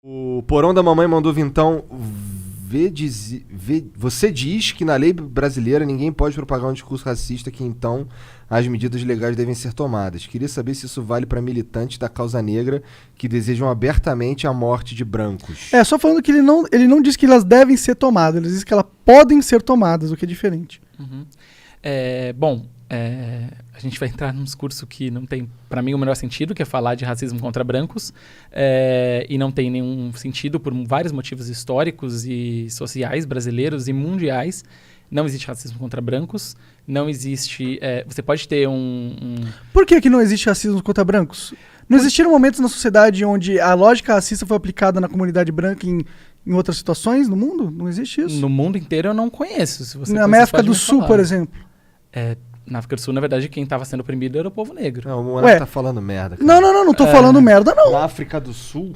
O Porão da Mamãe mandou vintão. Você diz que na lei brasileira ninguém pode propagar um discurso racista, que então as medidas legais devem ser tomadas. Queria saber se isso vale para militantes da causa negra que desejam abertamente a morte de brancos. Só falando que ele não diz que elas devem ser tomadas, ele diz que elas podem ser tomadas, o que é diferente. Uhum. A gente vai entrar num discurso que não tem, para mim, o menor sentido, que é falar de racismo contra brancos, e não tem nenhum sentido por vários motivos históricos e sociais brasileiros e mundiais. Não existe racismo contra brancos, não existe... você pode ter Por que não existe racismo contra brancos? Não existiram momentos na sociedade onde a lógica racista foi aplicada na comunidade branca em outras situações no mundo? Não existe isso? No mundo inteiro eu não conheço. Se você na África do Sul, por exemplo. Na África do Sul, na verdade, quem estava sendo oprimido era o povo negro. Não, o Monarca tá falando merda, cara. Não tô falando merda, não. Na África do Sul?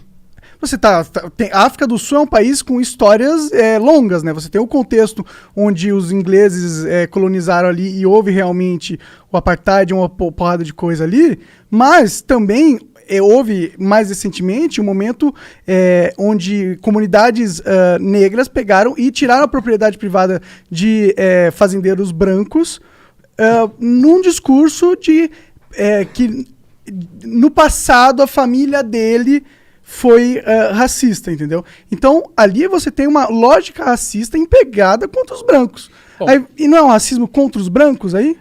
A África do Sul é um país com histórias longas, né? Você tem o contexto onde os ingleses colonizaram ali e houve realmente o apartheid, uma porrada de coisa ali, mas também houve, mais recentemente, um momento onde comunidades negras pegaram e tiraram a propriedade privada de fazendeiros brancos num discurso de que no passado a família dele foi racista, entendeu? Então, ali você tem uma lógica racista empregada contra os brancos. E não é um racismo contra os brancos aí?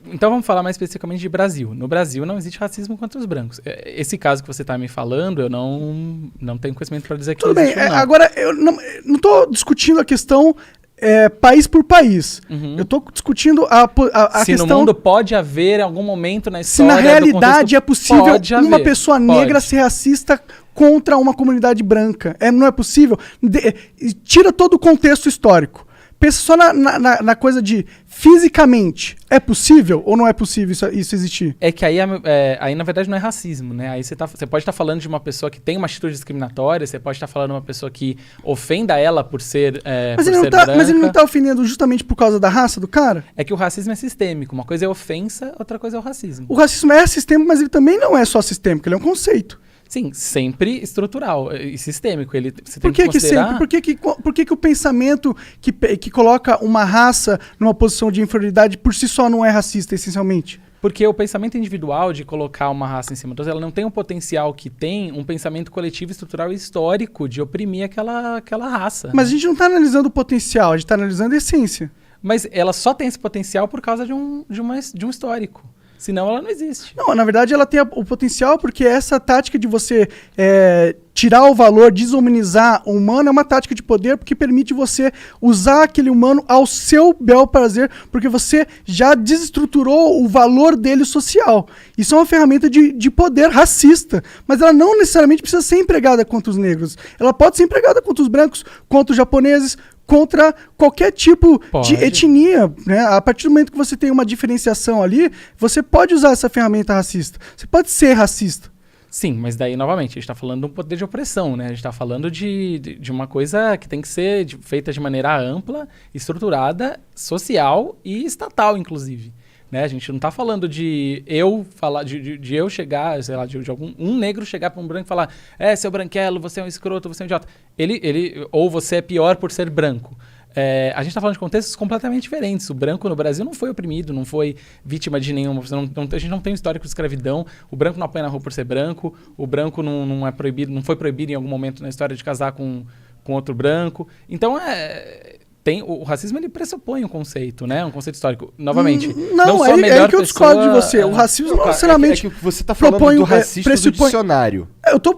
Então vamos falar mais especificamente de Brasil. No Brasil não existe racismo contra os brancos. Esse caso que você está me falando, eu não tenho conhecimento para dizer que Tudo existe bem, ou não. Agora, eu não estou discutindo a questão país por país. Uhum. Eu estou discutindo a se questão... Se no mundo pode haver algum momento na Se história... na realidade é possível uma haver. pessoa negra ser racista contra uma comunidade branca. Não é possível? Tira todo o contexto histórico. Pensa só na coisa de fisicamente. É possível ou não é possível isso existir? É que aí na verdade não é racismo, né? Aí você pode estar falando de uma pessoa que tem uma atitude discriminatória, você pode estar falando de uma pessoa que ofenda ela por ser mas branca. Mas ele não está ofendendo justamente por causa da raça do cara? É que o racismo é sistêmico. Uma coisa é ofensa, outra coisa é o racismo. O racismo é sistêmico, mas ele também não é só sistêmico, ele é um conceito. Sim, sempre estrutural e sistêmico. Você por tem que considerar... sempre? Por que o pensamento que coloca uma raça numa posição de inferioridade por si só não é racista, essencialmente? Porque o pensamento individual de colocar uma raça em cima da outra, ela não tem o potencial que tem um pensamento coletivo, estrutural e histórico de oprimir aquela raça. Mas a gente não está analisando o potencial, a gente está analisando a essência. Mas ela só tem esse potencial por causa de um histórico. Senão ela não existe. Não, na verdade ela tem o potencial porque essa tática de você tirar o valor, desumanizar o humano é uma tática de poder porque permite você usar aquele humano ao seu bel prazer, porque você já desestruturou o valor dele social. Isso é uma ferramenta de poder racista, mas ela não necessariamente precisa ser empregada contra os negros. Ela pode ser empregada contra os brancos, contra os japoneses, contra qualquer tipo de etnia, né? A partir do momento que você tem uma diferenciação ali, você pode usar essa ferramenta racista. Você pode ser racista. Sim, mas daí, novamente, a gente está falando de um poder de opressão, né? A gente está falando de uma coisa que tem que ser feita de maneira ampla, estruturada, social e estatal, inclusive. Né? A gente não está falando de eu falar, de eu chegar, sei lá, de um negro chegar para um branco e falar seu branquelo, você é um escroto, você é um idiota. Ou você é pior por ser branco. A gente está falando de contextos completamente diferentes. O branco no Brasil não foi oprimido, não foi vítima de nenhuma... a gente não tem um histórico de escravidão. O branco não apanha na rua por ser branco. O branco não é proibido, não foi proibido em algum momento na história de casar com outro branco. Então, o racismo ele pressupõe um conceito, né? Um conceito histórico. Novamente, não sou a melhor que eu discordo de você. O racismo não necessariamente... É que você está falando do racista do dicionário.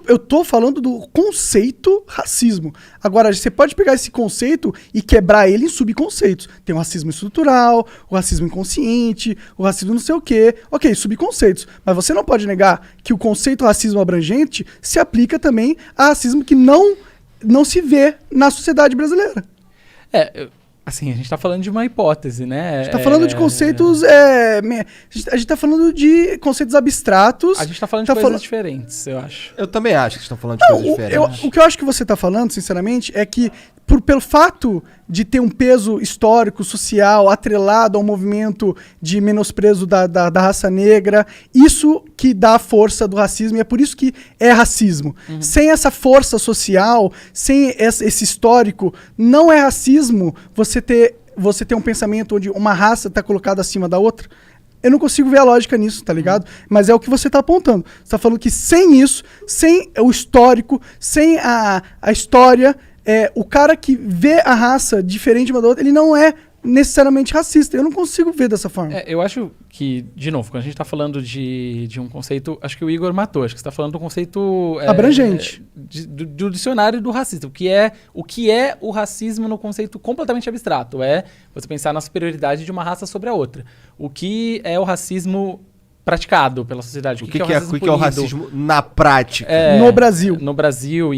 Eu tô falando do conceito racismo. Agora, você pode pegar esse conceito e quebrar ele em subconceitos. Tem o racismo estrutural, o racismo inconsciente, o racismo não sei o quê. Ok, subconceitos. Mas você não pode negar que o conceito racismo abrangente se aplica também a racismo que não se vê na sociedade brasileira. Assim, a gente tá falando de uma hipótese, né? A gente tá falando de conceitos. A gente tá falando de conceitos abstratos. A gente tá falando de coisas diferentes, eu acho. Eu também acho que estão falando de coisas diferentes. O que eu acho que você tá falando, sinceramente, é que pelo fato de ter um peso histórico, social, atrelado ao movimento de menosprezo da raça negra, isso que dá a força do racismo, e é por isso que é racismo. Sem essa força social, sem esse histórico, não é racismo você ter um pensamento onde uma raça está colocada acima da outra. Eu não consigo ver a lógica nisso, tá ligado? Mas é o que você tá apontando. Você tá falando que sem isso, sem o histórico, sem a história, o cara que vê a raça diferente uma da outra, ele não é necessariamente racista. Eu não consigo ver dessa forma. Eu acho que, de novo, quando a gente tá falando de um conceito... Acho que o Igor matou. Acho que você tá falando de um conceito... abrangente. Do dicionário do racista. O que é o racismo no conceito completamente abstrato? É você pensar na superioridade de uma raça sobre a outra. O que é o racismo praticado pela sociedade? O que é o racismo na prática? No Brasil. No Brasil,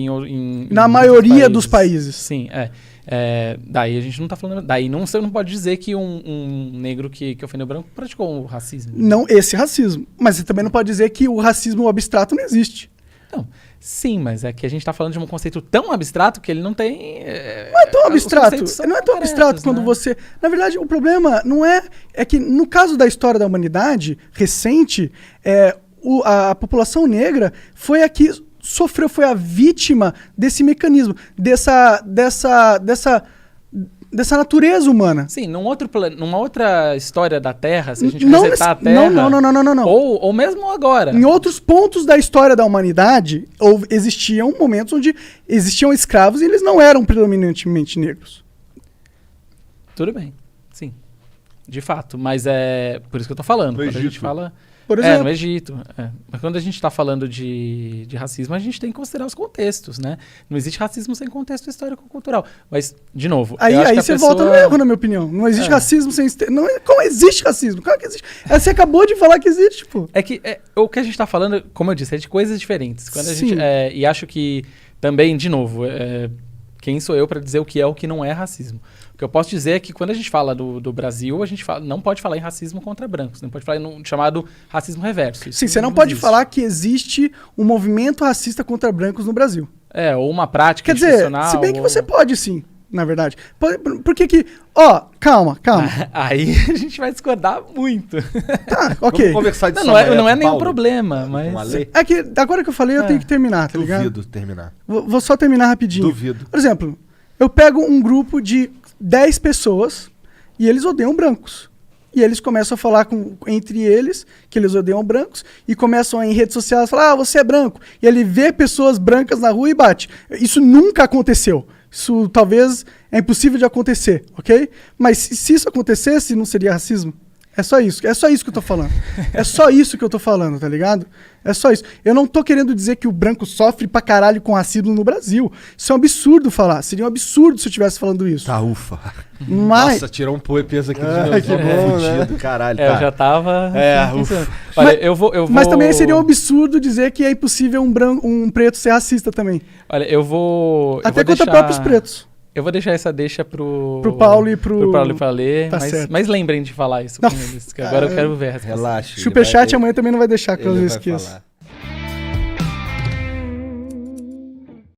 na maioria dos países. Sim, daí a gente não tá falando... Daí você não pode dizer que um negro que ofendeu branco praticou o racismo. Não esse racismo. Mas você também não pode dizer que o racismo abstrato não existe. Não, sim, mas é que a gente tá falando de um conceito tão abstrato que ele não tem... Não é tão abstrato. Não é tão abstrato quando você... Na verdade, o problema não é... É que no caso da história da humanidade recente, a população negra foi a que sofreu, foi a vítima desse mecanismo, dessa natureza humana. Sim, numa outra história da Terra, se a gente resetar a Terra... Não. Ou mesmo agora. Em outros pontos da história da humanidade, existiam momentos onde existiam escravos e eles não eram predominantemente negros. Tudo bem, sim. De fato, mas é por isso que eu tô falando. Quando a gente fala... Por exemplo. No Egito. Mas quando a gente está falando de racismo, a gente tem que considerar os contextos, né? Não existe racismo sem contexto histórico-cultural. Mas, de novo... Aí você volta no erro, na minha opinião. Não existe racismo sem... Como existe racismo? Claro que existe. Você acabou de falar que existe, pô. O que a gente está falando, como eu disse, é de coisas diferentes. Quando a gente, e acho que também, de novo... Quem sou eu para dizer o que é o que não é racismo? O que eu posso dizer é que quando a gente fala do Brasil, a gente não pode falar em racismo contra brancos, não pode falar no chamado racismo reverso. Sim, você não pode falar que existe um movimento racista contra brancos no Brasil. Ou uma prática institucional. Quer dizer, se bem que você pode sim, na verdade. Por que... calma. Aí a gente vai discordar muito. Tá, ok. Vamos conversar disso. Não é nenhum problema, mas... É que agora que eu falei, eu tenho que terminar, tá ligado? Duvido terminar. Vou só terminar rapidinho. Duvido. Por exemplo, eu pego um grupo de 10 pessoas e eles odeiam brancos. E eles começam a falar entre eles que eles odeiam brancos e começam a, em redes sociais a falar, você é branco. E ele vê pessoas brancas na rua e bate. Isso nunca aconteceu. Isso talvez é impossível de acontecer, ok? Mas se isso acontecesse, não seria racismo? É só isso que eu tô falando. É só isso que eu tô falando, tá ligado? É só isso. Eu não tô querendo dizer que o branco sofre pra caralho com racismo no Brasil. Isso é um absurdo falar. Seria um absurdo se eu estivesse falando isso. Tá, ufa. Mas... Nossa, tirou um peso aqui dos meus ombros fudido, caralho. Eu já tava... ufa. Olha, eu vou... Mas também seria um absurdo dizer que é impossível um preto ser racista também. Olha, eu vou... Até contra próprios pretos. Eu vou deixar essa deixa pro Paulo e pro Paulo pra ler, tá mas lembrem de falar isso com eles, que agora eu quero ver a resposta. Relaxa. Superchat amanhã também não vai deixar que eu esqueça.